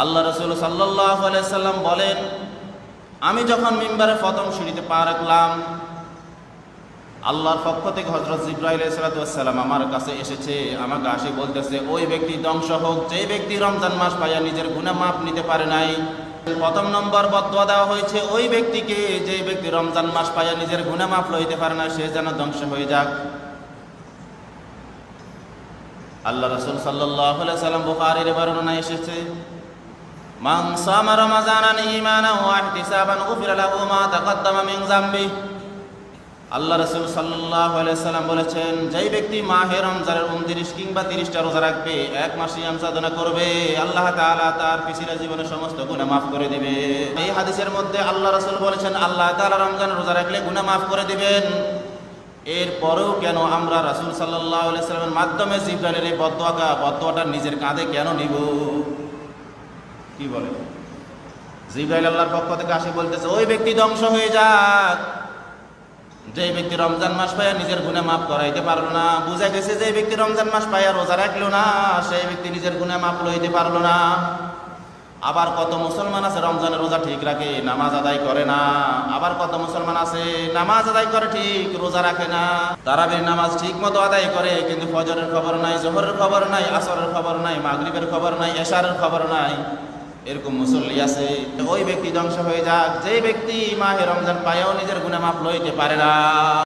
আল্লাহ রাসূল সাল্লাল্লাহু আলাইহি সাল্লাম বলেন, আমি যখন মিম্বারে প্রথম সিঁড়িতে পা রাখলাম, আল্লাহর পক্ষ থেকে হযরত জিবরাইল আলাইহিস সালাম আমার কাছে এসেছে। আমাকে আসে বলতেছে, ওই ব্যক্তি ধ্বংস হোক যে ব্যক্তি রমজান মাস পাইয়া নিজের গুনাহ মাপ নিতে পারে নাই। প্রথম নম্বর বদদুয়া দেওয়া হয়েছে ওই ব্যক্তিকে, যে ব্যক্তি রমজান মাস পাইয়া নিজের গুনাহ মাপ লইতে পারে না, সে যেন ধ্বংস হয়ে যাক। আল্লাহ রাসূল সাল্লাল্লাহু আলাইহি সাল্লাম বুখারীর বর্ণনায় এসেছে, মান সামা রমাযানান ঈমানান ওয়া ইহতিসাবান গুফিরা লাহু মা তাকাদ্দামা মিন যামবি। আল্লাহ রাসূল সাল্লাল্লাহু আলাইহি সাল্লাম বলেছেন, যেই ব্যক্তি মাহে রমজানের 29 কিংবা 30টা রোজা রাখবে, এক মাস সিয়াম সাধনা করবে, আল্লাহ তাআলা তার পিছলা জীবনের সমস্ত গুনাহ মাফ করে দিবে। এই হাদিসের মধ্যে আল্লাহ রাসূল বলেছেন আল্লাহ তাআলা রমজানের রোজা রাখলে গুনাহ মাফ করে দিবেন। এরপরেও কেন আমরা রাসূল সাল্লাল্লাহু আলাইহি সাল্লামের মাধ্যমে জিবরাইলের এই বদদুয়াটা নিজের কাঁধে কেন নিব? কি বলে? জিবরাইল আল্লাহর পক্ষ থেকে আসে বলতেছে, ওই ব্যক্তি ধ্বংস হয়ে যাক যে ব্যক্তি রমজান মাস পাইয়া নিজের গুনাহ মাফ করাইতে পারলো না। বুঝা গেছে যে ব্যক্তি রমজান মাস পাইয়া রোজা রাখলো না, সেই ব্যক্তি নিজের গুনাহ মাফ লইতে পারলো না। আবার কত মুসলমান আছে রমজানের রোজা ঠিক রাখে, নামাজ আদায় করে না। আবার কত মুসলমান আছে নামাজ আদায় করে ঠিক, রোজা রাখে না। তারাবির নামাজ ঠিক মতো আদায় করে, কিন্তু ফজরের খবর নাই, জোহরের খবর নাই, আসরের খবর নাই, মাগরিবের খবর নাই, এশারের খবর নাই। এরকম মুসল্লি আছে। ওই ব্যক্তি ধ্বংস হয়ে যাক যে ব্যক্তি মাহে রমজান পাইয়াও নিজের গুনাহ মাফ লইতে পারে না।